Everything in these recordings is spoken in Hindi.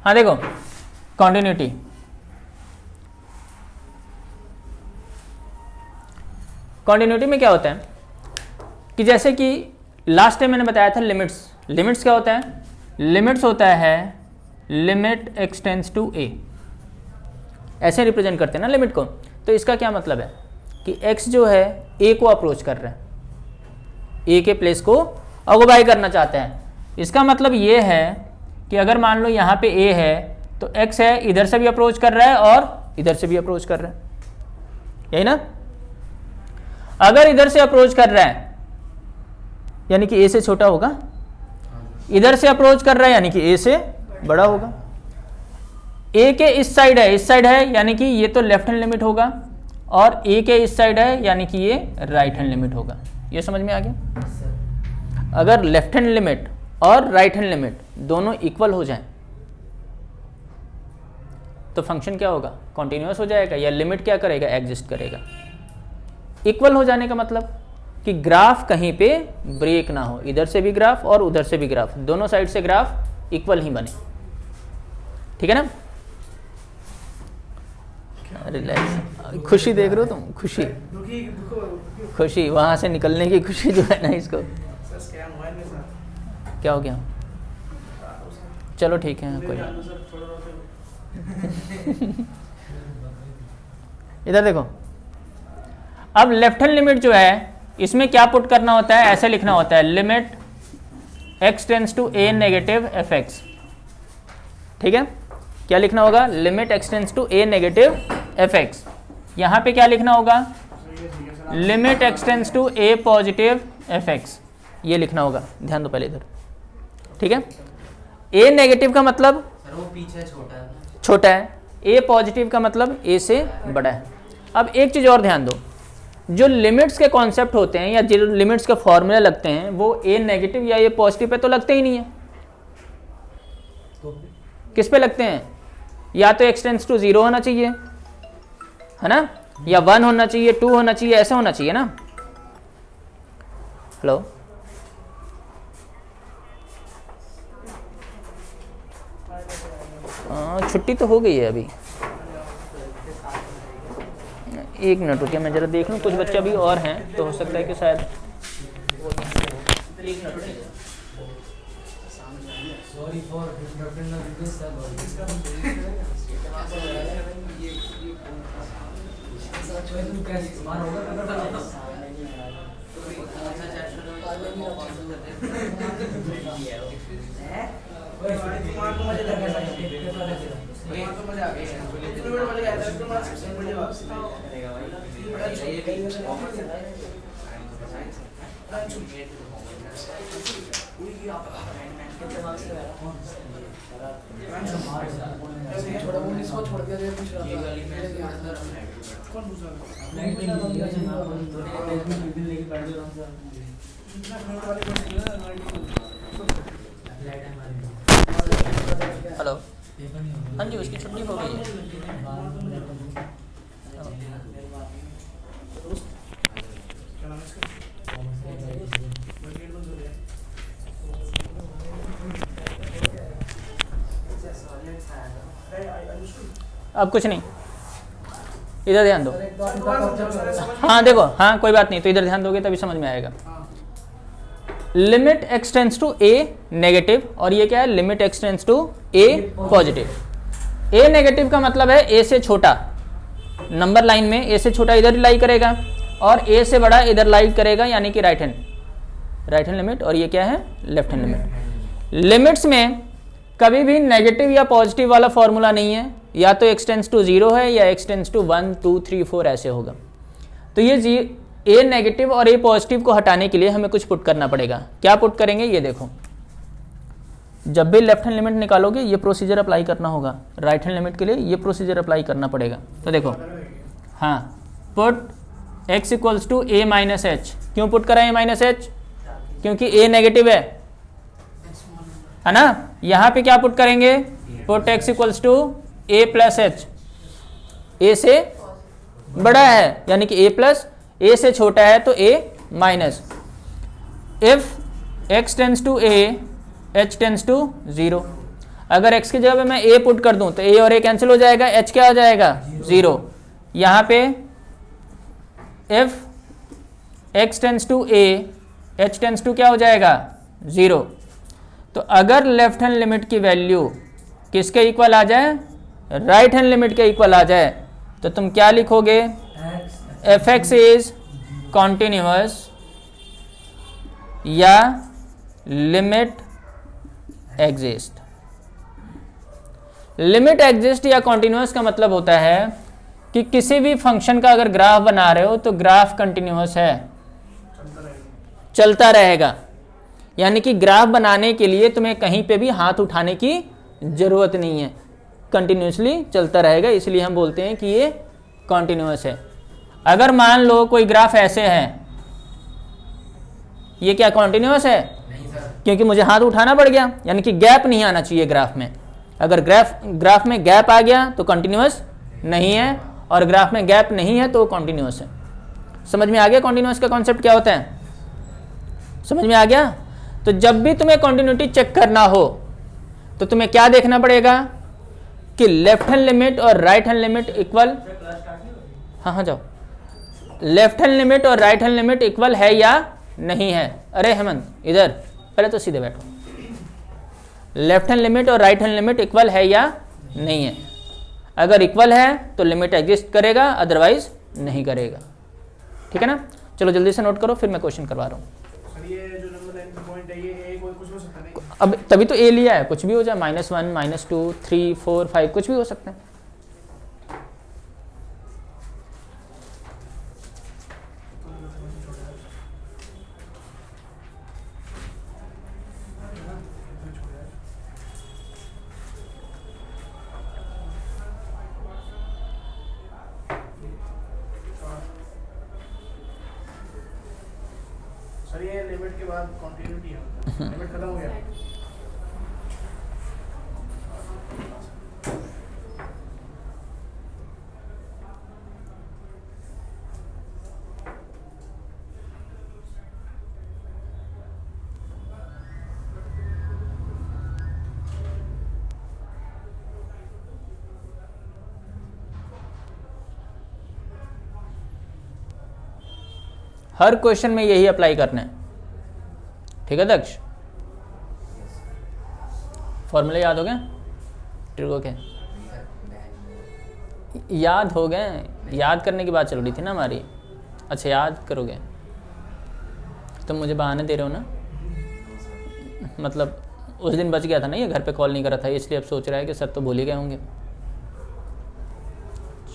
हाँ देखो कॉन्टिन्यूटी, कॉन्टिन्यूटी में क्या होता है कि जैसे कि लास्ट टाइम मैंने बताया था लिमिट्स, लिमिट्स क्या होता है, लिमिट्स होता है लिमिट एक्सटेंड्स टू ए, ऐसे रिप्रेजेंट करते हैं ना लिमिट को। तो इसका क्या मतलब है कि x जो है a को अप्रोच कर रहा है, a के प्लेस को ऑक्युपाई करना चाहता है। इसका मतलब ये है कि अगर मान लो यहाँ पे a है तो x है इधर से भी अप्रोच कर रहा है और इधर से भी अप्रोच कर रहा है, यही ना। अगर इधर से अप्रोच कर रहा है यानी कि a से छोटा होगा, इधर से अप्रोच कर रहा है यानी कि a से बड़ा होगा। a के इस साइड है यानी कि ये तो लेफ्ट हैंड लिमिट होगा, और a के इस साइड है यानी कि ये राइट हैंड लिमिट होगा। ये समझ में आ गया। अगर लेफ्ट हैंड लिमिट और राइट हैंड लिमिट दोनों इक्वल हो जाएं तो फंक्शन क्या होगा, कॉन्टिन्यूअस हो जाएगा, या लिमिट क्या करेगा, एग्जिस्ट करेगा। इक्वल हो जाने का मतलब कि ग्राफ कहीं पे ब्रेक ना हो, इधर से भी ग्राफ और उधर से भी ग्राफ, दोनों साइड से ग्राफ इक्वल ही बने, ठीक है ना। रिलैक्स, खुशी देख रहे हो तुम, खुशी खुशी वहां से निकलने की खुशी जो है ना, इसको क्या हो गया, चलो ठीक है कोई इधर देखो, अब लेफ्ट हैंड लिमिट जो है इसमें क्या पुट करना होता है, ऐसे लिखना होता है limit x tends to a negative F x, ठीक है। क्या लिखना होगा, limit x tends to a negative F x. यहाँ पे क्या लिखना होगा, limit x tends to a positive f x, ये लिखना होगा। ध्यान दो पहले इधर, ठीक है। a नेगेटिव का मतलब वो पीछे छोटा है, a पॉजिटिव का मतलब a से बड़ा है। अब एक चीज़ और ध्यान दो, जो लिमिट्स के कॉन्सेप्ट होते हैं या जो लिमिट्स के फॉर्मूले लगते हैं वो a नेगेटिव या a पॉजिटिव पे तो लगते ही नहीं है, किस पे लगते हैं, या तो x टेंड्स टू 0 होना चाहिए, है ना, या 1 होना चाहिए, 2 होना चाहिए, ऐसा होना चाहिए ना। हेलो, छुट्टी तो हो गई है अभी, एक मिनट रुकिए मैं जरा देख लूँ, कुछ बच्चे अभी और हैं तो हो सकता है कि शायद हेलो, हाँ जी उसकी छुट्टी हो गई है। अब कुछ नहीं, इधर ध्यान दो। हाँ देखो, हाँ कोई बात नहीं, तो इधर ध्यान दोगे तभी समझ में आएगा। Limit x tends to a negative, और ये क्या है, limit x tends to a positive. a negative का मतलब है a से छोटा, नंबर लाइन में a से छोटा इधर लाई करेगा और a से बड़ा इधर लाई करेगा, यानी कि राइट हैंड लिमिट, और ये क्या है, लेफ्ट हैंड लिमिट। लिमिट्स में कभी भी नेगेटिव या पॉजिटिव वाला फॉर्मूला नहीं है, या तो x टेंड्स टू 0 है या x टेंड्स टू 1 2 3 4 ऐसे होगा। तो ये a नेगेटिव और a पॉजिटिव को हटाने के लिए हमें कुछ पुट करना पड़ेगा। क्या पुट करेंगे, ये देखो, जब भी लेफ्ट हैंड लिमिट निकालोगे ये प्रोसीजर अप्लाई करना होगा, राइट हैंड लिमिट के लिए ये प्रोसीजर अप्लाई करना पड़ेगा। तो देखो, हाँ, put x equals to a minus h. क्यों पुट करा a माइनस एच, क्योंकि a नेगेटिव है ना। यहाँ पे क्या पुट करेंगे, put x equals to a plus h, a से बड़ा है यानी कि a प्लस, a से छोटा है तो a minus. If x tends to a, h tends to 0। अगर x की जगह पे मैं a पुट कर दूं तो a और a कैंसिल हो जाएगा, h क्या हो जाएगा 0। यहाँ पे if x tends to a, h tense to क्या हो जाएगा 0। तो अगर लेफ्ट हैंड लिमिट की वैल्यू किसके इक्वल आ जाए, राइट हैंड लिमिट के इक्वल आ जाए, तो तुम क्या लिखोगे, एफ एक्स इज कॉन्टिन्यूअस या लिमिट एग्जिस्ट। लिमिट एग्जिस्ट या कॉन्टिन्यूअस का मतलब होता है कि किसी भी फंक्शन का अगर ग्राफ बना रहे हो तो ग्राफ कंटिन्यूअस है, चलता रहेगा। यानी कि ग्राफ बनाने के लिए तुम्हें कहीं पे भी हाथ उठाने की जरूरत नहीं है, कंटिन्यूसली चलता रहेगा, इसलिए हम बोलते हैं कि ये कॉन्टिन्यूअस है। अगर मान लो कोई ग्राफ ऐसे है, ये क्या कॉन्टिन्यूअस है, क्योंकि मुझे हाथ उठाना पड़ गया, यानी कि गैप नहीं आना चाहिए ग्राफ में। अगर ग्राफ में गैप आ गया तो कंटिन्यूअस नहीं है, और ग्राफ में गैप नहीं है तो कॉन्टिन्यूअस है। समझ में आ गया कॉन्टिन्यूअस का कॉन्सेप्ट क्या होता है, समझ में आ गया। तो जब भी तुम्हें कॉन्टिन्यूटी चेक करना हो तो तुम्हें क्या देखना पड़ेगा कि लेफ्ट हैंड लिमिट और राइट हैंड लिमिट इक्वल, हाँ जाओ, लेफ्ट हैंड लिमिट और राइट हैंड लिमिट इक्वल है या नहीं है। अरे हेमंत इधर, पहले तो सीधे बैठो। लेफ्ट हैंड लिमिट और राइट हैंड लिमिट इक्वल है या नहीं है। अगर इक्वल है तो लिमिट एग्जिस्ट करेगा, अदरवाइज नहीं करेगा। ठीक है ना, चलो जल्दी से नोट करो, फिर मैं क्वेश्चन करवा रहा हूँ। अब तभी तो ए लिया है, कुछ भी हो जाए, -1 -2 3 4 5 कुछ भी हो सकता है। सर ये लिमिट के बाद कंटिन्यूटी है, लिमिट खत्म हो गया। हर क्वेश्चन में यही अप्लाई करना है, ठीक है दक्ष। फॉर्मूले याद हो गए, ट्रिको के याद हो गए, याद करने की बात चल रही थी ना हमारी। अच्छा याद करोगे, तुम मुझे बहाने दे रहे हो ना, मतलब उस दिन बच गया था ना, ये घर पे कॉल नहीं करा था, इसलिए अब सोच रहा है कि सर तो भूल ही गए होंगे।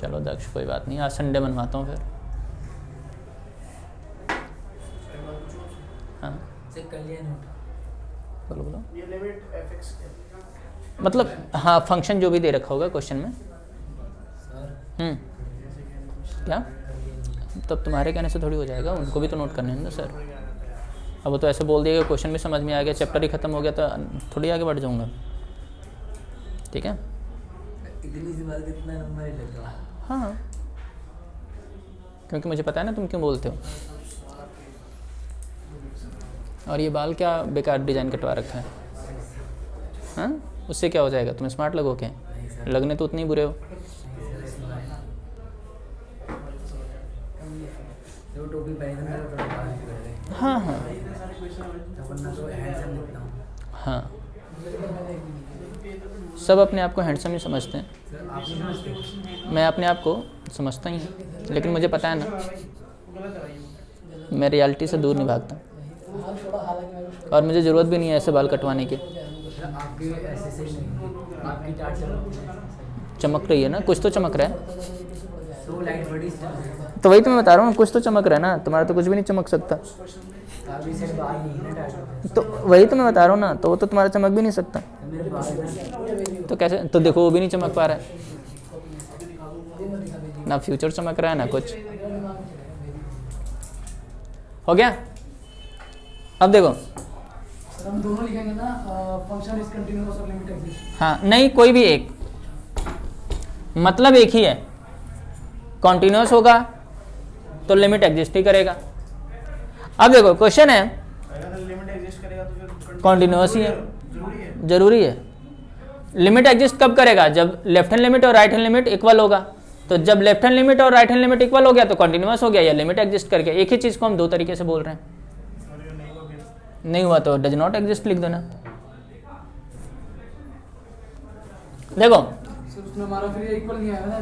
चलो दक्ष कोई बात नहीं, आज संडे बनवाता हूँ फिर। हाँ चेक कर लिया नोट, बोलो बोलो। ये लिमिट fx मतलब हाँ, फंक्शन जो भी दे रखा होगा क्वेश्चन में। सर क्या, तब तुम्हारे कहने से थोड़ी हो जाएगा, उनको भी तो नोट करने हैं ना सर। अब वो तो ऐसे बोल दिया कि क्वेश्चन भी समझ में आ गया, चैप्टर ही खत्म हो गया, तो थोड़ी आगे बढ़ जाऊंगा। ठीक है, इतनी सी बात कितना नंबर ही लगा। हाँ क्योंकि मुझे पता है ना तुम क्यों बोलते हो। और ये बाल क्या बेकार डिज़ाइन कटवा रखा है, हाँ उससे क्या हो जाएगा, तुम स्मार्ट लगोगे, लगने तो उतने ही बुरे हो। जो टोपी पहन कर थोड़ा बाहर निकल रहे हैं। हाँ हाँ वरना तो हैंडसम दिखता हूँ। हाँ, सब अपने आप को हैंडसम ही समझते हैं। सर आप नहीं समझते? मैं अपने आप को समझता ही हूँ, लेकिन मुझे पता है ना, मैं रियलिटी से दूर नहीं भागता, और मुझे ज़रूरत भी नहीं है ऐसे बाल कटवाने की। सर आपके ऐसे से नहीं, आपकी टाट चमक रही है ना, कुछ तो चमक रहा है, सो लाइट बड़ी तो वही तो मैं बता रहा हूँ, कुछ तो चमक रहा है ना, तुम्हारा तो कुछ भी नहीं चमक सकता। अभी से बाल नहीं है ना टाट, तो वही तो मैं बता रहा हूँ ना, तो वो तो तुम्हारा चमक भी नहीं सकता, मेरे बाल है ना। तो कैसे, तो देखो वो भी नहीं चमक पा रहा है ना, फ्यूचर चमक रहा है ना कुछ। हो गया, अब देखो। सर हम दोनों लिखेंगे ना, फंक्शन इज कंटीन्यूअस और लिमिट एग्जिस्ट। हाँ नहीं, कोई भी एक, मतलब एक ही है। कॉन्टिन्यूअस होगा तो लिमिट एग्जिस्ट ही करेगा। अब देखो क्वेश्चन है, अगर लिमिट एग्जिस्ट करेगा तो फिर कॉन्टिन्यूअस ही है, जरूरी है। जरूरी है। लिमिट एग्जिस्ट कब करेगा? जब लेफ्ट हैंड लिमिट और राइट हैंड लिमिट इक्वल होगा। तो जब लेफ्ट हैंड लिमिट और राइट हैंड लिमिट इक्वल हो गया तो कॉन्टिन्यूअस हो गया या लिमिट एग्जिस्ट कर गया। एक ही चीज़ को हम दो तरीके से बोल रहे हैं। नहीं हुआ तो डज नॉट एग्जिस्ट लिख देना। देखो सर उसमें हमारा फिर इक्वल नहीं आएगा ना।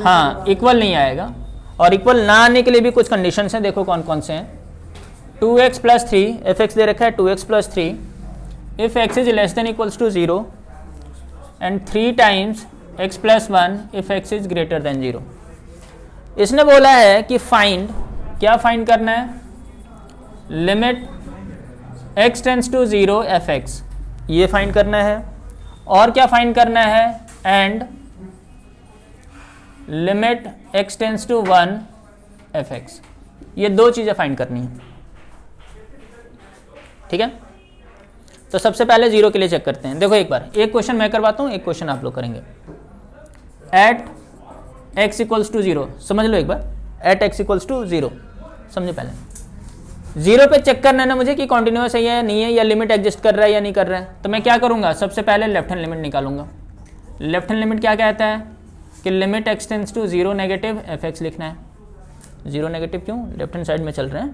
हाँ, इक्वल नहीं आएगा, और इक्वल ना आने के लिए भी कुछ कंडीशंस हैं। देखो कौन कौन से हैं। 2x + 3 एफ एक्स दे रखा है 2x + 3 if x is less than equals to 0 and 3 times x + 1 if x is greater than 0। इसने बोला है कि फाइंड, क्या फाइंड करना है? Limit x tends to 0 f(x), ये फाइंड करना है। और क्या फाइंड करना है? And limit x tends to 1 f(x), ये दो चीज़ें फाइंड करनी है। ठीक है, तो सबसे पहले 0 के लिए चेक करते हैं। देखो एक बार एक क्वेश्चन मैं करवाता हूँ, एक क्वेश्चन आप लोग करेंगे। एट x = 0, समझ लो एक बार। एट x = 0 समझो पहले। 0 पे चेक करना है ना मुझे कि कॉन्टिन्यूअस है या नहीं है, या लिमिट एग्जिस्ट कर रहा है या नहीं कर रहा है। तो मैं क्या करूँगा? सबसे पहले लेफ्ट हैंड लिमिट निकालूंगा। लेफ्ट हैंड लिमिट क्या कहता है कि limit x tends to 0 negative f(x) लिखना है। 0 नेगेटिव क्यों? लेफ्ट हैंड साइड में चल रहे हैं,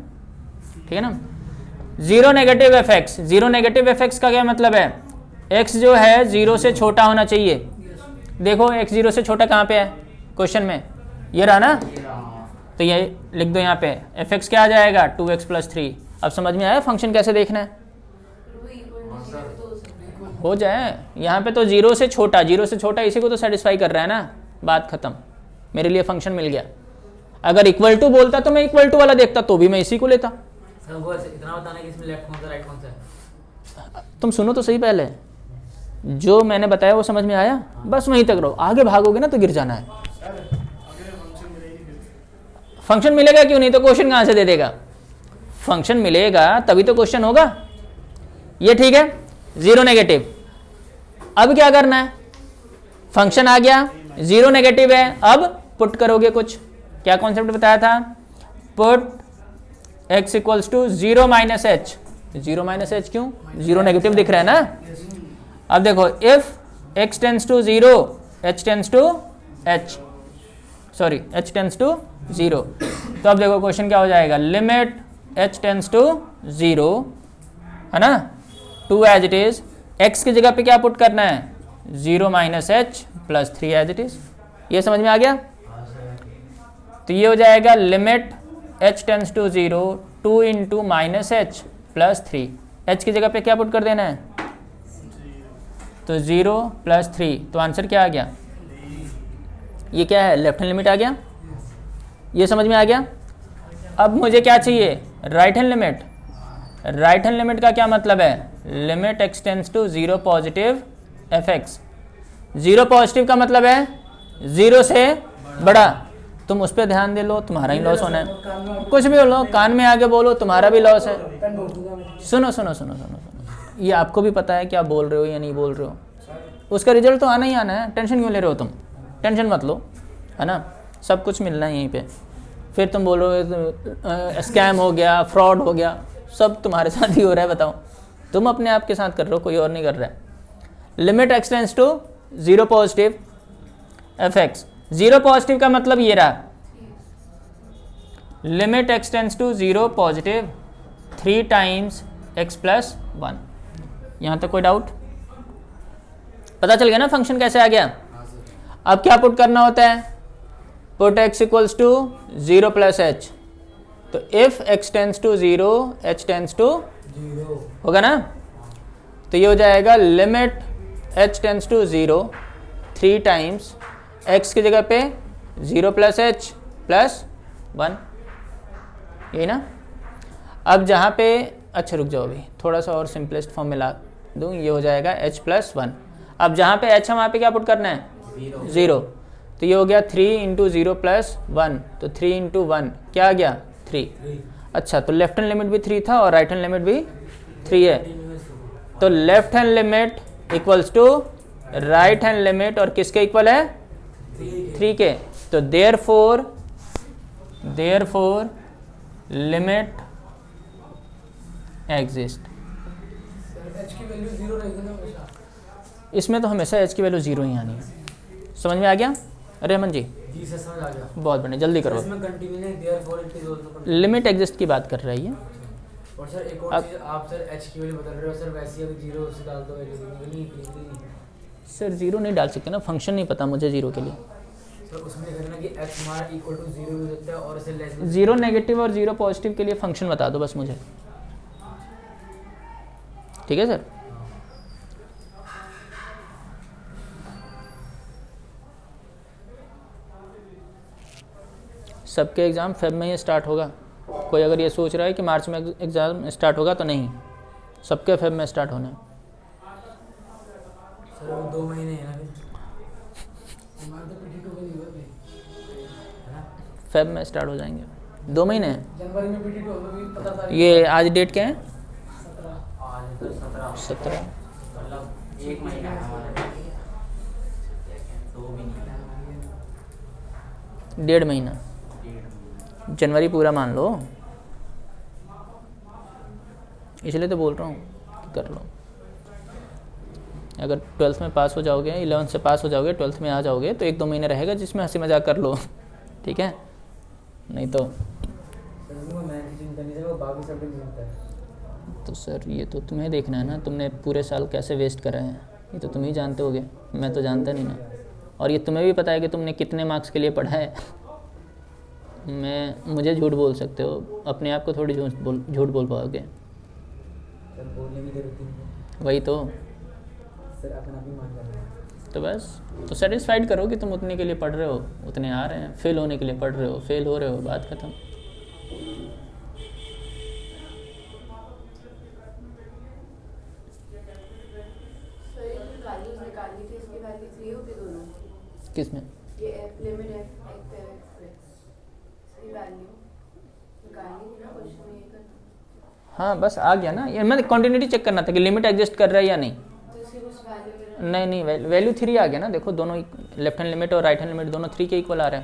ठीक है ना। 0 नेगेटिव f(x), 0 नेगेटिव f(x) का क्या मतलब है? x जो है 0 से छोटा होना चाहिए। देखो x 0 से छोटा कहाँ पे है क्वेश्चन में? ये रहा ना, तो ये लिख दो यहाँ पे। f(x) क्या आ जाएगा? 2x + 3। अब समझ में आया फंक्शन कैसे देखना है? हो जाए यहाँ पे तो 0 से छोटा, 0 से छोटा इसी को तो सेटिस्फाई कर रहा है ना, बात खत्म। मेरे लिए फंक्शन मिल गया। अगर इक्वल टू बोलता तो मैं इक्वल टू वाला देखता, तो भी मैं इसी को लेता। सर वो इतना बताना कि इसमें लेफ्ट कौन सा राइट कौन सा है। तुम सुनो तो सही, पहले जो मैंने बताया वो समझ में आया, बस वहीं तक रहो। आगे भागोगे ना तो गिर जाना है। फंक्शन मिलेगा क्यों नहीं? तो क्वेश्चन कहां से दे देगा? फंक्शन मिलेगा तभी तो क्वेश्चन होगा। ये ठीक है, 0 नेगेटिव। अब क्या करना है? फंक्शन आ गया, 0 नेगेटिव है, अब पुट करोगे कुछ। क्या कॉन्सेप्ट बताया था? Put x = 0 - h। 0 - h क्यों? 0 नेगेटिव दिख रहा है ना। अब देखो if x tends to 0 h tends to 0। तो अब देखो क्वेश्चन क्या हो जाएगा? लिमिट h टेंड्स टू 0 है ना, 2 एज इट इज। x की जगह पे क्या पुट करना है? 0 - h + 3 एज इट इज। ये समझ में आ गया? तो ये हो जाएगा limit h tends to 0 2 × -h + 3। h की जगह पे क्या पुट कर देना है? तो 0 + 3। तो आंसर क्या आ गया? ये क्या है? लेफ्ट हैंड लिमिट आ गया। ये समझ में आ गया? अब मुझे क्या चाहिए? Right hand limit. Right hand limit का क्या मतलब है? Limit x tends to 0 positive f(x). 0 positive का मतलब है 0 से बड़ा। तुम उस पर ध्यान दे लो, तुम्हारा ही लॉस होना है। कुछ भी बोलो, कान में आगे बोलो, तुम्हारा भी लॉस है। सुनो सुनो सुनो सुनो सुनो, ये आपको भी पता है कि आप बोल रहे हो या नहीं बोल रहे हो। उसका रिजल्ट तो आना ही आना है। टेंशन क्यों ले रहे हो तुम? टेंशन मत लो, है ना, सब कुछ मिलना है यहीं पे। फिर तुम बोलोगे स्कैम हो गया, फ्रॉड हो गया, सब तुम्हारे साथ ही हो रहा है। बताओ, तुम अपने आप के साथ कर रहे हो, कोई और नहीं कर रहा है। Limit x tends to 0 positive f(x). 0 positive का मतलब ये रहा, limit x tends to 0 positive 3 times x + 1। यहाँ तक कोई डाउट? पता चल गया ना फंक्शन कैसे आ गया? अब क्या पुट करना होता है? Put x = 0 + h। तो if x tends to 0 h tends to 0 होगा ना। तो ये हो जाएगा limit h tends to 0 3 times x की जगह पे 0 + h + 1, यही ना। अब जहाँ पे, अच्छा रुक जाओ अभी, थोड़ा सा और सिंपलेस्ट फॉर्म में ला दूँ। ये हो जाएगा h + 1। अब जहाँ पे h है वहाँ पे क्या पुट करना है? 0। तो ये हो गया 3 × 0 + 1। तो 3 × 1 क्या आ गया? 3। अच्छा, तो लेफ्ट हैंड लिमिट भी 3 था और राइट हैंड लिमिट भी 3 है। तो left hand limit equals to right hand limit, और किसके इक्वल है? 3 के। तो देयरफॉर लिमिट एग्जिस्ट। h की वैल्यू 0 रहेगी ना हमेशा। इसमें तो हमेशा एच की वैल्यू 0 ही आनी है। समझ में आ गया रेहमन जी? जी सर समझ आ गया। बहुत बढ़िया, जल्दी करो। इसमें continuous therefore it is also limit exist की बात कर रही है। और सर एक और चीज आप सर एच की वैल्यू बता रहे हो सर, वैसे अगर 0 से डाल दो वैल्यू नहीं सर 0 नहीं डाल सकते ना, फंक्शन नहीं पता मुझे 0 के लिए। सर उसमें लिखा है ना कि x हमारा इक्वल टू 0 हो सकता है और इसे लेस 0 नेगेटिव और 0 पॉजिटिव के लिए फंक्शन बता दो बस मुझे, ठीक है सर? सबके एग्ज़ाम फेब में ही स्टार्ट होगा। कोई अगर ये सोच रहा है कि मार्च में एग्ज़ाम स्टार्ट होगा तो नहीं, सबके फेब में स्टार्ट होना है। सर वो 2 महीने है ना फिर, हमारे तो पीटी 2 का नहीं हुआ अभी, है ना? फेब में स्टार्ट हो जाएंगे, 2 महीने हैं। जनवरी में पीटी 2 होगा, भी पता तारीख ये आज डेट क्या है? 17। आज तो 17। मतलब 1 महीना है हमारा, 2 भी नहीं है, 1.5 महीना, जनवरी पूरा मान लो, इसलिए तो बोल रहा हूँ कि कर लो। अगर 12th में पास हो जाओगे, 11th से पास हो जाओगे, 12th में आ जाओगे तो 1-2 महीने रहेगा जिसमें हंसी मजाक कर लो, ठीक है? नहीं तो सर मैं चिंता नहीं, वो बाकी सब दिन चिंता है। तो सर ये तो तुम्हें देखना है ना, तुमने पूरे साल कैसे वेस्ट करे हैं ये तो तुम ही जानते होगे, मैं तो जानता नहीं ना। और ये तुम्हें भी पता है कि तुमने कितने मार्क्स के लिए पढ़ा है। मुझे झूठ बोल सकते हो, अपने आप को थोड़ी झूठ बोल पाओगे। सर बोलने की जरूरत नहीं, वही तो। सर अपना भी मान जाना। तो बस तो सेटिस्फाइड करो कि तुम उतने के लिए पढ़ रहे हो, उतने आ रहे हैं। फेल होने के लिए पढ़ रहे हो, फेल हो रहे हो, बात खत्म। किसमें? हाँ बस आ गया ना, ये मैंने कंटिन्यूटी चेक करना था कि लिमिट एग्जिस्ट कर रहा है या नहीं। नहीं वैल्यू 3 आ गया ना, देखो दोनों लेफ्ट हैंड लिमिट और राइट हैंड लिमिट दोनों 3 के इक्वल आ रहे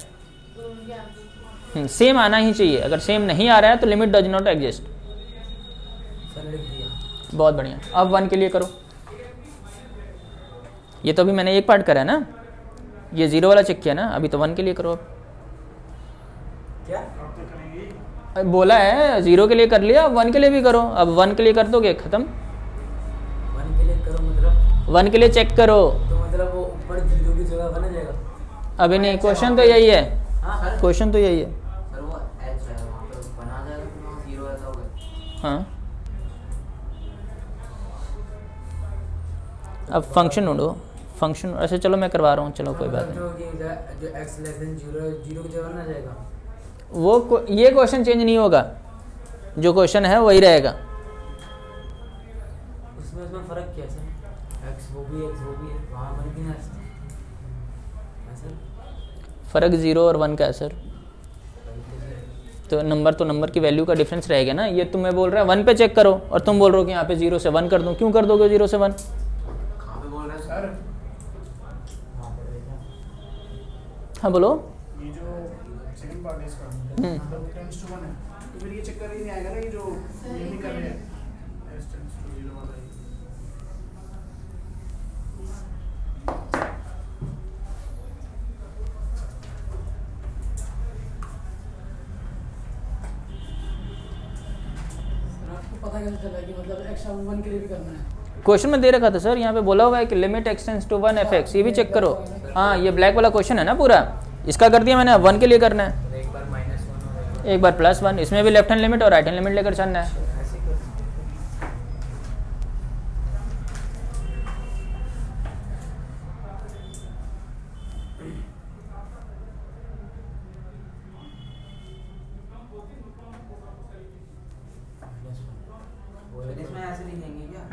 हैं। सेम आना ही चाहिए, अगर सेम नहीं आ रहा है तो limit does not exist. Sir लिख दिया। बहुत बढ़िया। अब 1 के लिए करो। ये तो अभी मैंने एक पार्ट करा है ना, ये 0 वाला चेक किया ना, अभी तो 1 के लिए करो। अब क्या बोला है 0 के लिए कर लिया, अब 1 के लिए भी करो। अब 1 के लिए कर दोगे खत्म। 1 के लिए करो मतलब 1 के लिए चेक करो। तो मतलब वो ऊपर 0 की जगह बना जाएगा। अभी नहीं, क्वेश्चन तो यही है, हाँ सर, क्वेश्चन तो यही है। सर वो एच है वहाँ पे बना जाएगा तो वहाँ 0 ऐसा होगा। हाँ अब फंक्शन ढूंढो, फंक्शन ऐसे चलो मैं करवा रहा हूँ, चलो कोई बात नहीं। जो x लेस देन 0 की जगह बना जाएगा। ये क्वेश्चन चेंज नहीं होगा, जो क्वेश्चन है वही रहेगा। उसमें फर्क क्या है सर? x वो भी है वहाँ पर भी ना सर। फ़र्क 0 और 1 का है सर। तो नंबर की वैल्यू का डिफरेंस रहेगा ना। ये तुम्हें बोल रहा है 1 पे चेक करो और तुम बोल रहे हो कि यहाँ पे 0 से 1 कर दूँ। क्यों कर दोगे 0 से 1? कहाँ पे बोल रहे हैं सर? वहाँ पर देखा। हाँ बोलो। ये जो सेकंड पार्ट है इसका, मतलब टेंस टू 1 है, तो फिर ये चक्कर ही नहीं आएगा ना, ये जो ये नहीं कर रहे हैं s टेंस टू 0 वाला ही। सर आपको पता कैसे चला कि मतलब x अब 1 के लिए भी करना है? क्वेश्चन में दे रखा था सर, यहाँ पे बोला हुआ है कि लिमिट एक्सटेंस टू 1 fx। ये भी चेक करो। हाँ ये ब्लैक वाला क्वेश्चन है ना पूरा, इसका कर दिया मैंने। अब 1 के लिए करना है, तो एक बार -1 हो जाएगा। एक बार +1। इसमें भी लेफ्ट हैंड लिमिट और राइट हैंड लिमिट लेकर चलना है। ऐसे कर इसमें ऐसे लिखेंगे क्या?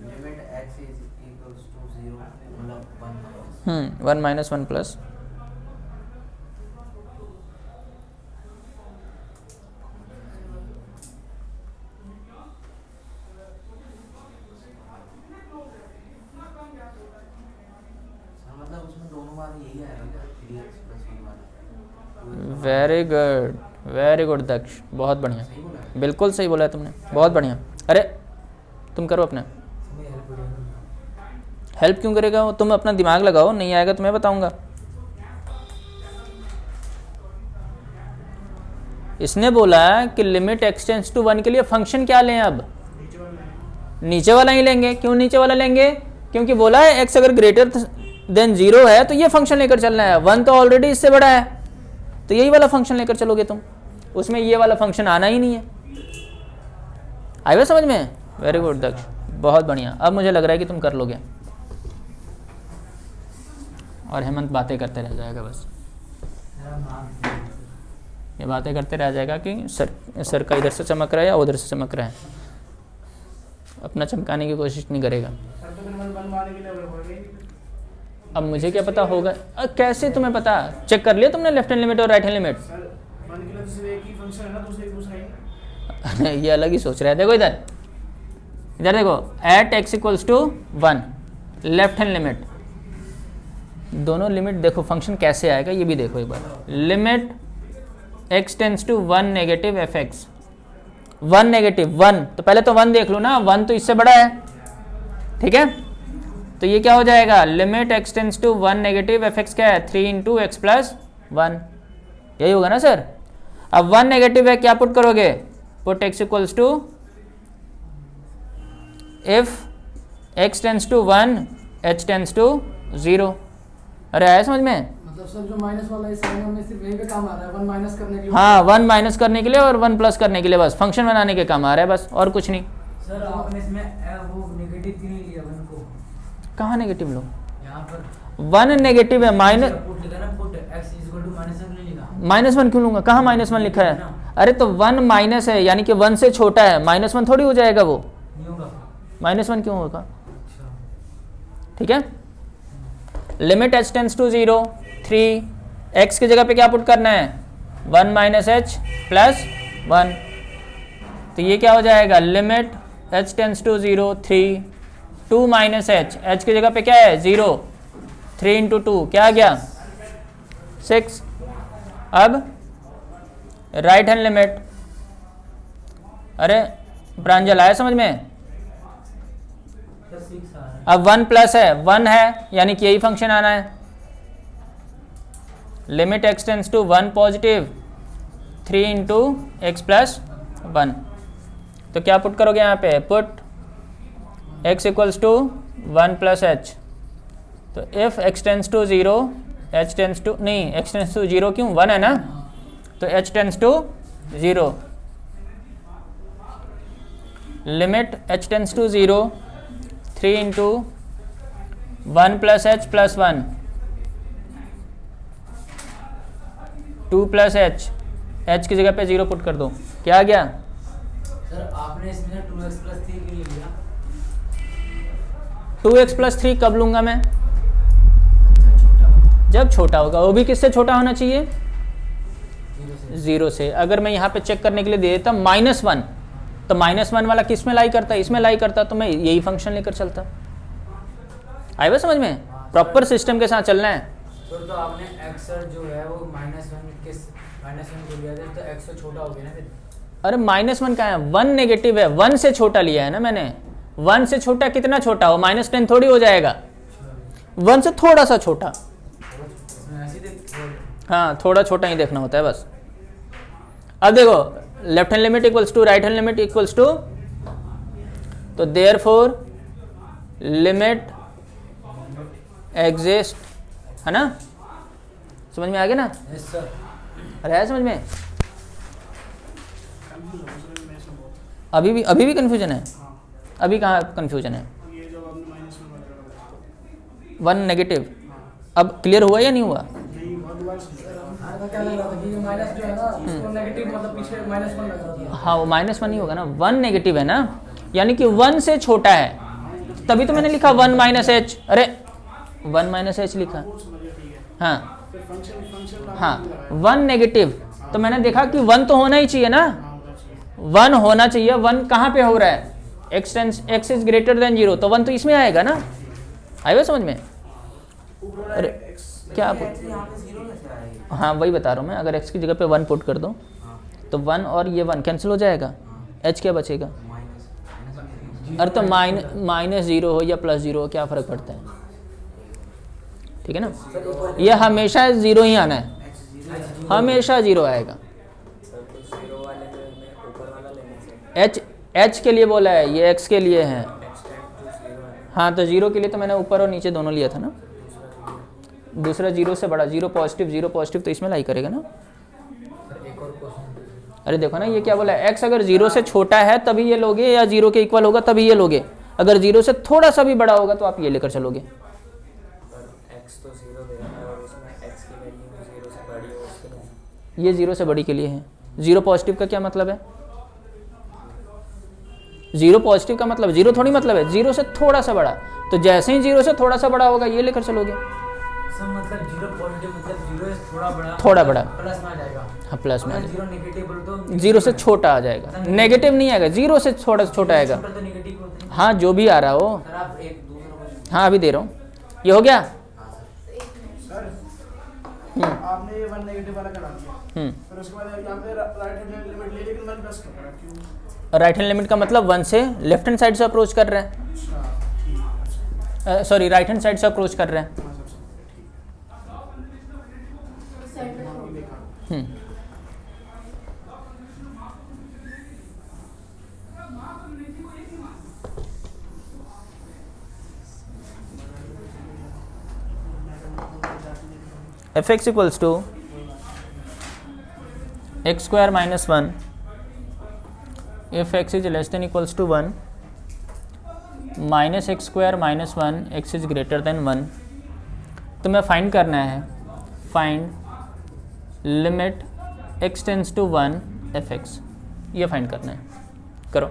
लिमिट x इक्वल्स टू 0 मतलब 1 1 - 1 प्लस। मतलब उसमें दोनों बार यही आएगा 3x + 1 वाला। वेरी गुड दक्ष, बहुत बढ़िया, सही बोला है? बिल्कुल सही बोला है तुमने, बहुत बढ़िया। अरे तुम करो अपना। इसमें हेल्प हो जाएगी। हेल्प क्यों करेगा वो? तुम अपना दिमाग लगाओ, नहीं आएगा तो मैं बताऊंगा। इसने बोला कि लिमिट एक्सटेंड्स टू 1 के लिए फंक्शन क्या लें? अब नीचे वाला ही लेंगे। क्यों नीचे वाला लेंगे? क्योंकि बोला है x अगर ग्रेटर देन 0 है तो ये फंक्शन लेकर चलना है। 1 तो ऑलरेडी इससे बड़ा है, तो यही वाला फंक्शन लेकर चलोगे तुम, उसमें ये वाला फंक्शन आना ही नहीं है। आएगा समझ में? वेरी गुड दक्ष, बहुत बढ़िया। अब मुझे लग रहा है कि तुम कर लोगे। और हेमंत बातें करते रह जाएगा बस, ये बातें करते रह जाएगा कि सर का इधर से चमक रहा है या उधर से चमक रहा है, अपना चमकाने की कोशिश नहीं करेगा। अब मुझे क्या पता होगा? कैसे तुम्हें पता? चेक कर लिया तुमने लेफ्ट हैंड लिमिट और राइट हैंड लिमिट? ये अलग ही सोच रहा है। देखो इधर, इधर देखो, at x equals to 1 left hand limit, दोनों लिमिट देखो फंक्शन कैसे आएगा ये भी देखो एक बार। Limit x tends to 1 negative F X, 1 negative 1, तो पहले तो 1 देख लो ना, 1 तो इससे बड़ा है, ठीक है? तो ये क्या हो जाएगा? Limit x tends to 1 negative F x क्या है? 3 इंटू एक्स प्लस 1, यही होगा ना सर? अब 1 नेगेटिव है, क्या पुट करोगे? Put x equals to, if x tends to 1 h tense to 0। अरे आया समझ में? मतलब सर जो माइनस वाला है साइन हमने सिर्फ यहीं पे काम आ रहा है, 1 माइनस करने के लिए। हाँ, 1 माइनस करने के लिए और 1 प्लस करने के लिए, बस फंक्शन बनाने के काम आ रहा है बस, और कुछ नहीं। सर आपने इसमें वो नेगेटिव क्यों नहीं लिया 1 को? कहाँ नेगेटिव लो? यहाँ पर 1 नेगेटिव है, माइनस पुट लिखा ना, पुट x इक्वल टू -1 नहीं लिखा। -1 क्यों लूंगा? कहाँ -1 लिखा है? अरे तो 1 माइनस है, यानी कि 1 से छोटा है, -1 थोड़ी हो जाएगा वो। नहीं होगा। -1 क्यों होगा? अच्छा, ठीक है। Limit h tense to 0 3, x की जगह पे क्या पुट करना है? 1 माइनस h प्लस 1, तो ये क्या हो जाएगा? Limit h tense to 0 3 2 minus h की जगह पे क्या है? 0, 3 इंटू 2 क्या आ गया? 6। अब राइट हैंड लिमिट, अरे प्रांजल आया समझ में? तो 6 आ रहा है। अब 1 प्लस है, 1 है, यानी कि यही फंक्शन आना है। Limit x tends to 1 positive 3 into x plus 1, तो क्या पुट करोगे यहाँ पे? Put x equals to 1 plus h, तो if x tends to 0 h tense to, नहीं x टेंस टू 0 क्यों? 1 है ना, तो h tense to 0। Limit h tense to 0 3 into 1 plus h plus 1 2 plus h की जगह पे 0 पुट कर दो, क्या आ गया? सर आपने इसमें 2x प्लस 3 क्यों नहीं लिया? 2x प्लस 3 कब लूंगा मैं? छोटा, जब छोटा होगा। वो भी किससे छोटा होना चाहिए? 0 से। 0 से। अगर मैं यहाँ पे चेक करने के लिए दे देता -1, तो -1 वाला किस में लाई करता? इसमें लाई करता, तो मैं यही फंक्शन लेकर चलता। आए समझ में? प्रॉपर सिस्टम के साथ चलना है। तो आपने x जो है वो -1 को लिया था, तो x से छोटा हो गया ना फिर? अरे -1 का है, 1 नेगेटिव है, 1 से छोटा लिया है ना मैंने। 1 से छोटा कितना छोटा हो? -10 थोड़ी हो जाएगा, 1 से थोड़ा सा छोटा। इसमें ऐसे देख, हाँ, थोड़ा छोटा ही देखना होता है बस। अब देखो, left hand limit equals to right hand limit equals to, तो देयरफॉर लिमिट एग्जिस्ट, है ना? समझ में आ गया ना? Yes sir. अरे है समझ में? अभी भी कंफ्यूजन है? अभी कहाँ कंफ्यूजन है? 1 नेगेटिव अब क्लियर हुआ या नहीं हुआ? क्या लग रहा था कि ये माइनस जो है ना इसको नेगेटिव, मतलब पीछे -1 लग रहा था। हाँ, वो -1 ही होगा ना, 1 नेगेटिव है ना, यानी कि 1 से छोटा है, तभी तो मैंने लिखा 1 माइनस h। अरे 1 माइनस h लिखा, हाँ हाँ, 1 नेगेटिव, तो मैंने देखा कि 1 तो होना ही चाहिए ना, 1 होना चाहिए। 1 कहाँ पे हो रहा है? x इज ग्रेटर देन 0, तो 1 तो इसमें आएगा ना। आएगा समझ में? अरे क्या आप, हाँ वही बता रहा हूँ मैं, अगर x की जगह पे 1 पुट कर दो तो 1 और ये 1 कैंसिल हो जाएगा, h क्या बचेगा? अरे तो -0 हो या +0 हो क्या फ़र्क पड़ता है? ठीक है ना, ये हमेशा 0 ही आना है, हमेशा 0 आएगा। सर तो 0 वाले में ऊपर वाला लेने से एच के लिए बोला है, ये एक्स के लिए है। एक्सटेंड टू 0 है। हाँ तो 0 के लिए तो मैंने ऊपर और नीचे दोनों लिया था ना। दूसरा 0 से बड़ा, 0 पॉजिटिव तो इसमें लाई करेगा ना। सर एक और क्वेश्चन, अरे देखो ना ये क्या बोला है, एक्स अगर 0 से छोटा है तभी ये लोगे, या 0 के इक्वल होगा तभी ये लोगे। अगर 0 से थोड़ा सा भी बड़ा होगा तो आप ये लेकर चलोगे। पर एक्स तो 0 दे रहा है और उसमें एक्स की वैल्यू 0 से बड़ी हो उसके लिए। ये 0 से बड़ी के लिए है। 0 पॉजिटिव का क्या मतलब है, 0 पॉजिटिव का मतलब 0 थोड़ी मतलब है 0 से थोड़ा सा बड़ा। तो जैसे ही 0 से थोड़ा सा बड़ा होगा ये लेकर चलोगे। सर मतलब 0 पॉजिटिव मतलब 0 से थोड़ा बड़ा प्लस में आ जाएगा। हाँ प्लस में आ अगर जाएगा। 0 नेगेटिव बोलो तो 0 से छोटा आ जाएगा, नेगेटिव नहीं आएगा, 0 से थोड़ा छोटा आएगा। छोटा तो नेगेटिव होता है। हाँ जो भी आ रहा हो। सर आप एक दूसरा क्वेश्चन। हाँ अभी दे रहा हूँ, ये हो गया। सर आपने ये 1 नेगेटिव वाला करा दिया, फिर उसके बाद यहाँ पे राइट हैंड लिमिट ली लेकिन 1 प्लस कर रहा है, क्यों? राइट हैंड लिमिट का मतलब 1 से लेफ्ट हैंड साइड से अप्रोच कर रहे हैं, अच्छा ठीक है, सॉरी राइट हैंड साइड से अप्रोच कर रहे हैं। हाँ सब ठीक है, हाँ, देखा। हम्म। fx equals to x square minus 1 if x is less than equals to 1 minus x square minus 1 x is greater than 1। तो मैं फाइंड करना है, find limit x tends to 1 fx, ये फाइंड करना है, करो।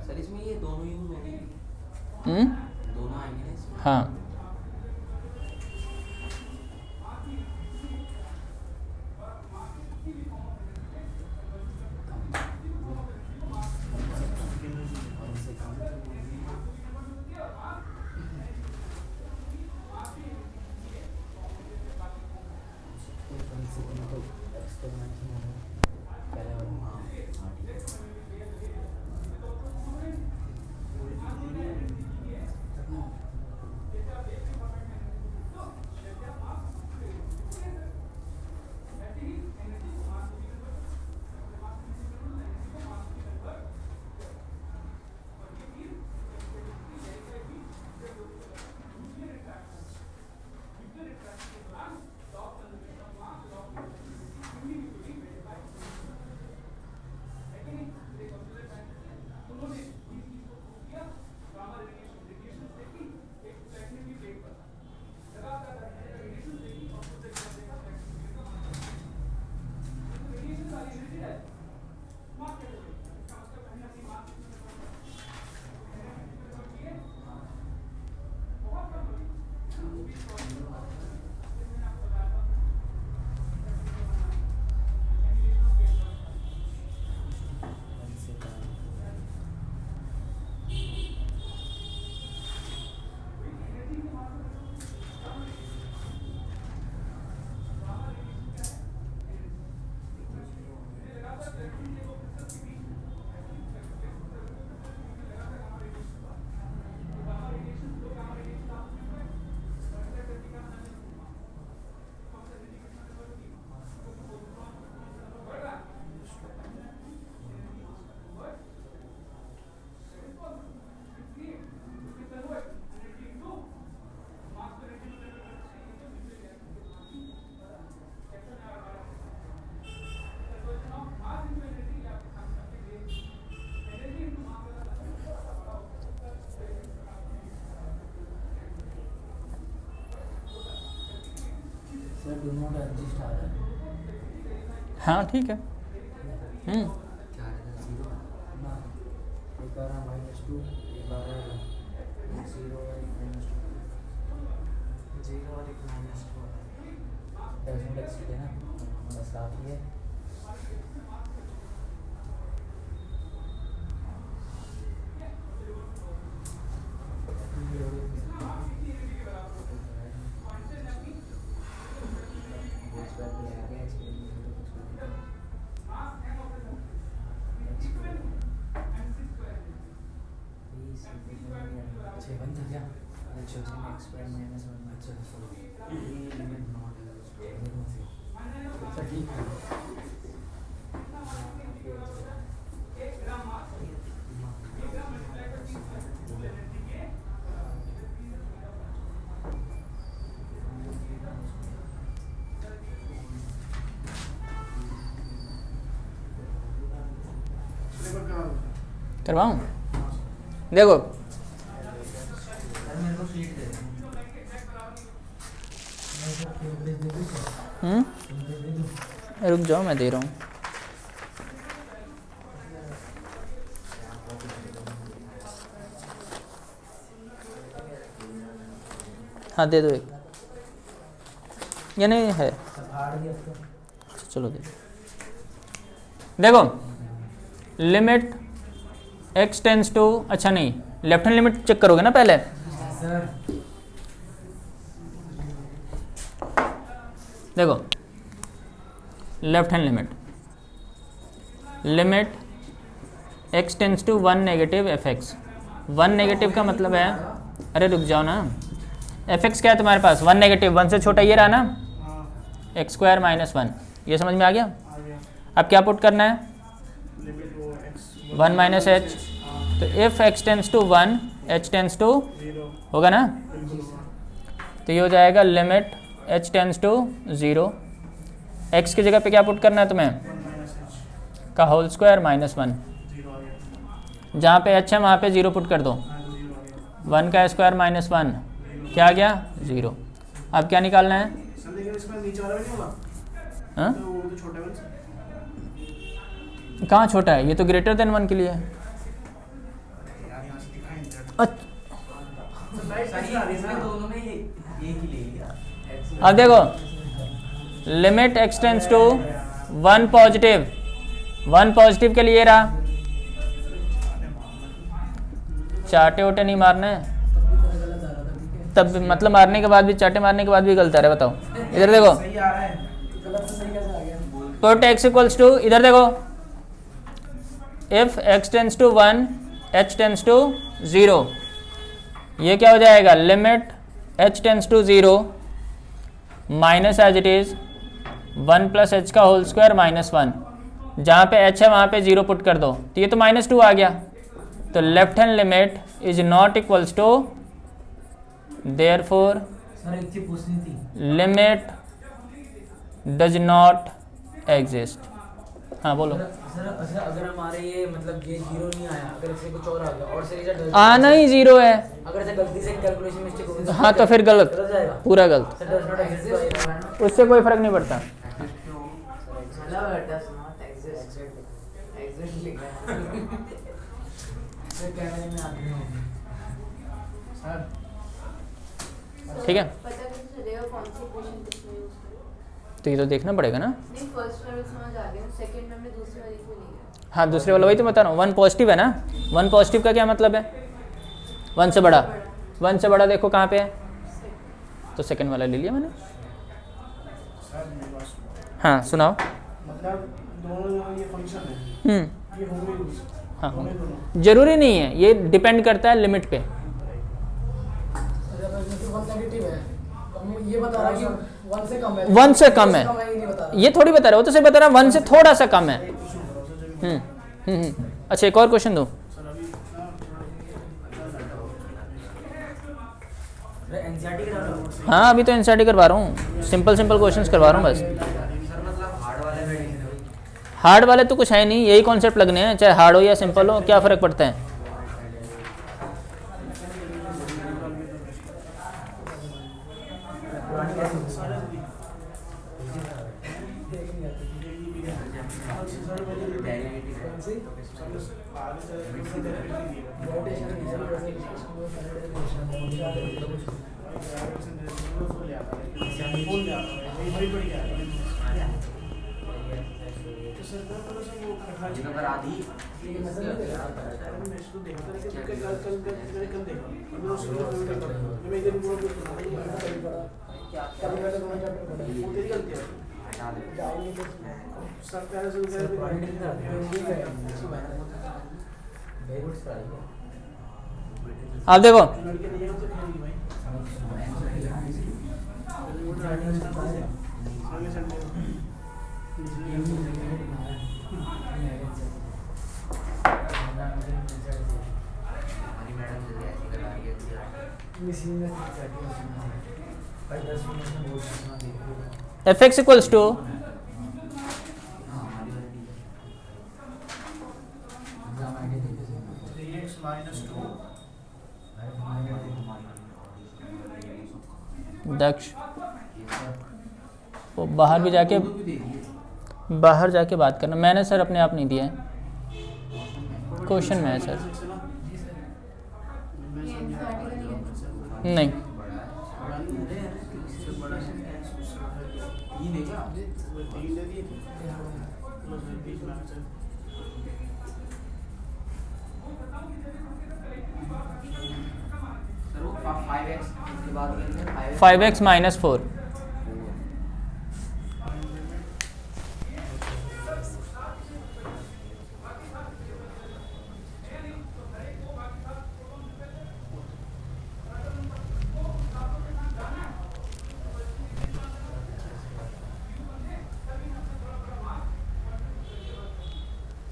सर इसमें ये दोनों यूज होंगे, दोनों आएंगे ना इसमें। हाँ सर डू नॉट एग्जिस्ट आ रहा है। हाँ ठीक है। क्या है 0? एक बार -2 एक बार 0 और एक -2 0 और एक -2 डेसिमल एक्स है ना बस काफी है। करवाऊँ? देखो मेरे को शीट दे रुक जाओ मैं दे रहा हूँ। हाँ दे दो एक, या नहीं है? अच्छा चलो दे। देखो लिमिट x टेंस टू, अच्छा नहीं लेफ्ट हैंड लिमिट चेक करोगे ना पहले। देखो left hand limit x tends to 1 negative fx। 1 negative का मतलब है, अरे रुक जाओ ना, fx क्या है तुम्हारे पास 1 नेगेटिव, 1 से छोटा ये रहा ना, x स्क्वायर माइनस 1, ये समझ में आ गया? अब क्या पुट करना है? 1 माइनस एच, तो if x tends to 1 h tense to होगा ना, तो ये हो जाएगा limit h tense to 0। x की जगह पे क्या पुट करना है तुम्हें? का होल स्क्वायर माइनस 1, जहाँ पे h है वहाँ पे 0 पुट कर दो। 1 का स्क्वायर माइनस 1 क्या आ गया? 0। अब क्या निकालना है? हाँ कहाँ छोटा है? ये तो ग्रेटर देन 1 के लिए है। दोनों में एक ही ले लिया। अब देखो limit x tends to 1 positive, 1 positive के लिए रहा, चाटे वोटे नहीं मारने तब, मतलब मारने के बाद भी, चाटे मारने के बाद भी गलत आ रहा है, बताओ। इधर देखो पुट x इक्वल्स टू, इधर देखो if x tends to 1 h tense to 0, ये क्या हो जाएगा? Limit h tense to 0 minus as it is 1 plus h का होल स्क्वायर माइनस 1, जहाँ पे h है वहाँ पे 0 पुट कर दो, तो ये तो -2 आ गया। तो left hand limit is not equals to, therefore sir एक चीज पूछनी थी, लिमिट डज नॉट एग्जिस्ट। हाँ बोलो। सर अगर हमारे ये मतलब ये 0 नहीं आया, अगर इससे कुछ और आ गया और सर ये आना ही 0 है, अगर से गलती से कैलकुलेशन मिस्टेक हो गई हाँ तो फिर गलत, गलत जाएगा, पूरा गलत, सर डज नॉट एग्जिस्ट, उससे कोई फर्क नहीं पड़ता। मतलब डज नॉट एग्जिस्ट, एग्जिस्ट लिखा है सर कैमरे में आदमी होगी ठीक है, पता कैसे चलेगा कौन सी इक्वेशन किसमें यूज करें? तो ये तो देखना पड़ेगा ना। नहीं फर्स्ट वाला समझ आ गया, सेकंड में दूसरे वाले को नहीं गया। हाँ दूसरे वाला वही तो बता रहा हूँ, 1 पॉजिटिव है ना, 1 पॉजिटिव का क्या मतलब है? 1 से बड़ा, 1 से बड़ा देखो कहाँ पे है, तो सेकंड वाला ले लिया मैंने। हाँ सुनाओ। मतलब दोनों ये फंक्शन है, ये होंगे यूज, हाँ होंगे दोनों। जरूरी नहीं है, ये डिपेंड करता है लिमिट पे। नेगेटिव है, ये बता रहा है कि 1 से कम है, 1 से कम है, ये नहीं बता रहा। ये थोड़ी बता रहा है, वो तो सिर्फ बता रहा है 1 से थोड़ा सा कम है। अच्छा एक और क्वेश्चन दो। एनसीईआरटी करा लो हाँ अभी तो एनसीईआरटी करवा रहा हूँ, सिंपल क्वेश्चंस करवा रहा हूँ बस। सर, मतलब हार्ड वाले में हार्ड वाले तो कुछ है नहीं, यही कॉन्सेप्ट लगने हैं, चाहे हार्ड हो या सिंपल हो, क्या फ़र्क पड़ता है। रोटेशन है वैसे इसको सारे रोटेशन फुल ले आता है, फुल ले आता है, बड़ी बड़ी क्या है तो सर तो सब वो कथा जी नंबर आधी ये मसला मैं इसको देखता था कि कल देखा मैं उसको मैं इधर पूरा क्या कल मैंने दोनों चैप्टर पढ़े वो तेरी गलती है हटा दे जाएंगे तो सर पहले से सर पॉइंट कितना ठीक है वेरी गुड पढ़ाई आप देखो लड़के नहीं है तो खेलेंगे भाई वो ड्राइविंग संडे संडे हमारी मैडम जल्दी ऐसी करा रही है मशीन में भाई 10 मिनट में बहुत सीखना देखो एफ एक्स इक्वल्स टू हमारी वाली एग्जाम आईडी देखिए 3x minus 2 दक्ष वो बाहर जाके बात करना। मैंने सर अपने आप नहीं दिया है, क्वेश्चन में है सर। नहीं सर वो 5x के बाद करेंगे 5x माइनस 4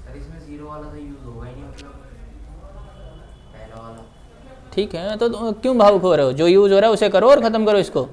सर इसमें 0 वाला तो यूज होगा ही नहीं, मतलब पहला वाला ठीक है, तो क्यों भावुक हो रहे हो? जो यूज हो रहा है उसे करो और ख़त्म करो इसको।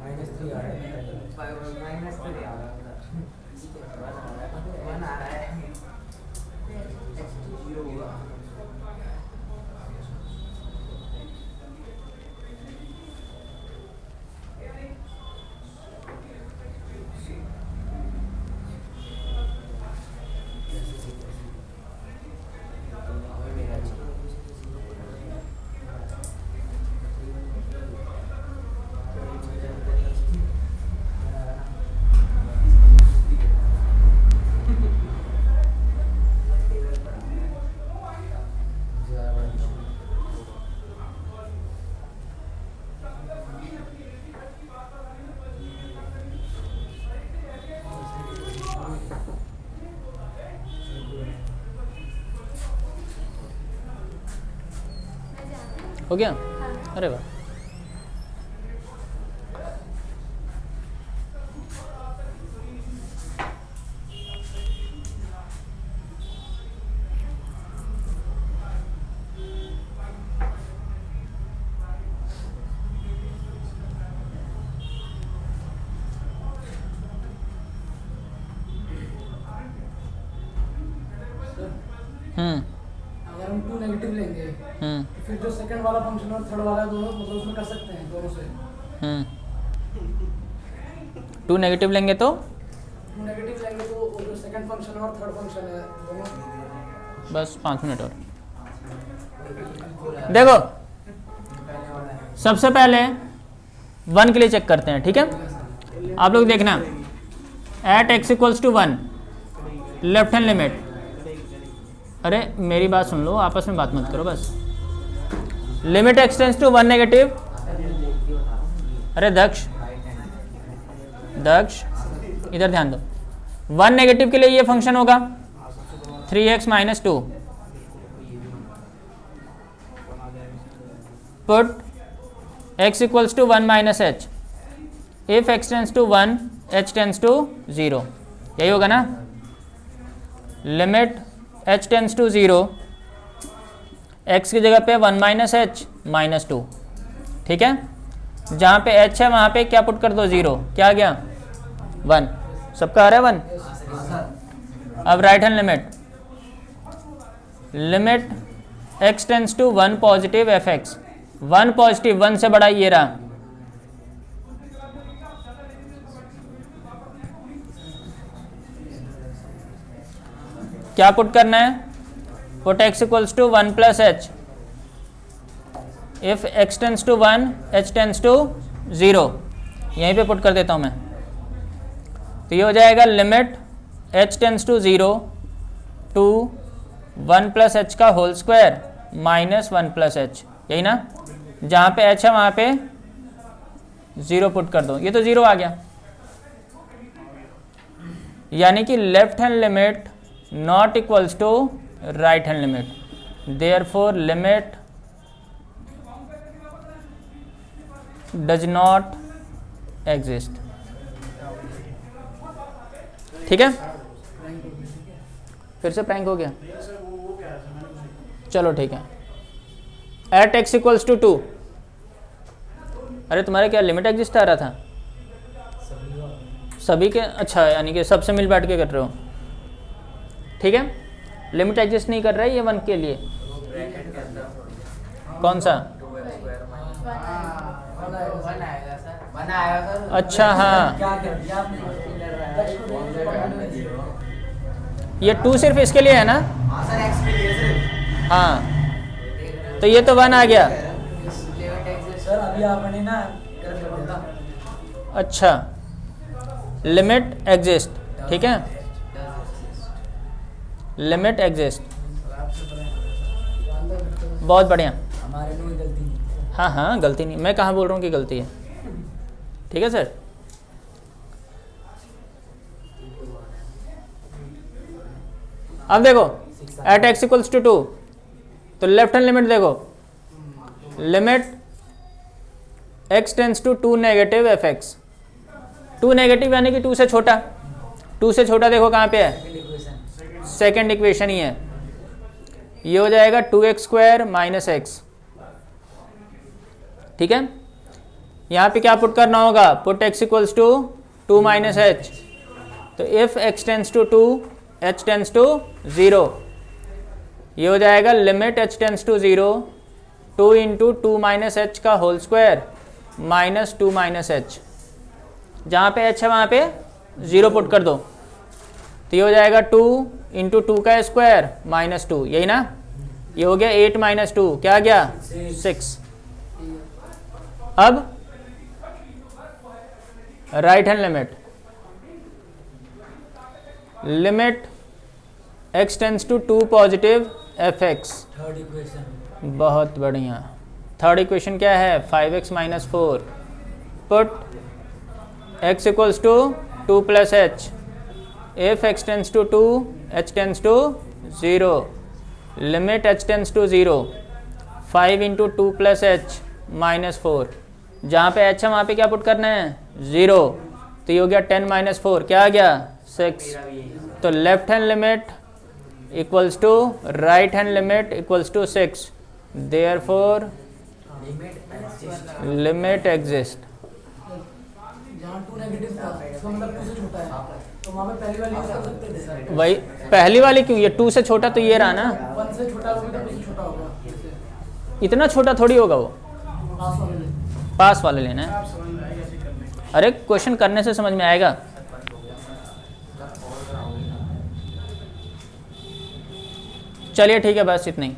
-3 आ रहा है माइनस तो नहीं आ रहा वन आ रहा है 0 होगा हो गया? अरे वाह। अगर हम 2 नेगेटिव लेंगे तो फिर जो सेकंड वाला फंक्शन और थर्ड वाला दोनों मतलब उसमें कर सकते हैं दोनों से। 2 नेगेटिव लेंगे तो 2 नेगेटिव लेंगे तो वो जो सेकंड फंक्शन और थर्ड फंक्शन है दोनों। बस 5 मिनट और देखो, सबसे पहले 1 के लिए चेक करते हैं, ठीक है। आप लोग देखना, at x equals to 1 left hand limit, अरे मेरी बात सुन लो, आपस में बात मत करो बस। Limit x tends to 1 negative, अरे दक्ष इधर ध्यान दो, 1 नेगेटिव के लिए ये फंक्शन होगा 3x minus 2, put x equals to 1 minus h, if x tends to 1 h tends to 0, यही होगा ना। Limit h tends to 0, x की जगह पे 1 माइनस एच माइनस 2, ठीक है। जहाँ पे h है वहाँ पे क्या पुट कर दो 0, क्या आ गया 1, सबका आ रहा है 1। अब right hand limit x tends to 1 positive fx, 1 positive 1 से बड़ा ये रहा, क्या पुट करना है, put x equals to 1 plus h, if x tends to 1 h tends to 0, यहीं पे पुट कर देता हूं मैं। तो ये हो जाएगा limit h tends to 0 to 1 plus H का whole square minus 1 plus H, यही ना। जहाँ पे h है वहाँ पे 0 पुट कर दो, ये तो 0 आ गया। यानी कि left hand limit not equals to right hand limit, therefore limit does not exist, ठीक है। फिर से प्रैंक हो गया, चलो ठीक है। एट x इक्वल्स टू 2, अरे तुम्हारे क्या लिमिट एग्जिस्ट आ रहा था सभी के, अच्छा यानी कि सबसे मिल बैठ के कर रहे हो, ठीक है। लिमिट एग्जिस्ट नहीं कर रहा है ये 1 के लिए, कौन सा, अच्छा हाँ, ये 2 सिर्फ इसके लिए है ना, हाँ तो ये तो 1 आ गया। सर अभी आपने ना कर दिया था। अच्छा, लिमिट एग्जिस्ट, ठीक है, लिमिट एग्जिस्ट, बहुत बढ़िया। हमारे में गलती नहीं। हाँ हाँ गलती नहीं, मैं कहाँ बोल रहा हूँ कि गलती है, ठीक है सर। अब देखो एट x इक्वल्स टू 2, तो लेफ्ट हैंड लिमिट देखो, limit x tends to 2 negative fx, 2 negative यानी कि 2 से छोटा, 2 से छोटा देखो कहाँ पे है, सेकेंड इक्वेशन ही है, ये हो जाएगा 2x स्क्वायर माइनस एक्स, ठीक है। यहाँ पे क्या पुट करना होगा, put x equals to 2 minus H, तो if x tends to 2 h tends to 0, ये हो जाएगा limit h tends to 0 2 into 2 minus H का whole square minus 2 minus H, जहाँ पे h है वहाँ पे 0 पुट कर दो, तो ये हो जाएगा 2 इंटू 2 का स्क्वायर माइनस 2, यही ना। ये हो गया 8 माइनस 2, क्या आ गया 6। अब right hand limit x tends to 2 positive fx, third equation, बहुत बढ़िया। थर्ड इक्वेशन क्या है, 5x minus 4, put x equals to 2 plus h, if x tends to 2 h tends to 0, limit h tends to 0 5 into 2 plus h minus 4, जहाँ पे h है वहाँ पे क्या पुट करना है 0, तो ये हो गया 10 माइनस 4, क्या आ गया 6। तो left hand limit equals to right hand limit equals to 6, therefore limit exist. जहाँ वहाँ 2 नेगेटिव था, इसका मतलब 2 से छोटा है, तो वहाँ पे पहली वाली यूज कर सकते थे। वही पहली वाली क्यों, ये 2 से छोटा तो ये रहा ना, 1 से छोटा होगा तो 2 से छोटा होगा, जैसे इतना छोटा थोड़ी होगा वो, पास वाले में। पास वाले लेना है। आप समझ में आएगा ऐसे करने के। अरे क्वेश्चन करने से समझ में आएगा। चलिए ठीक है, बस इतना ही।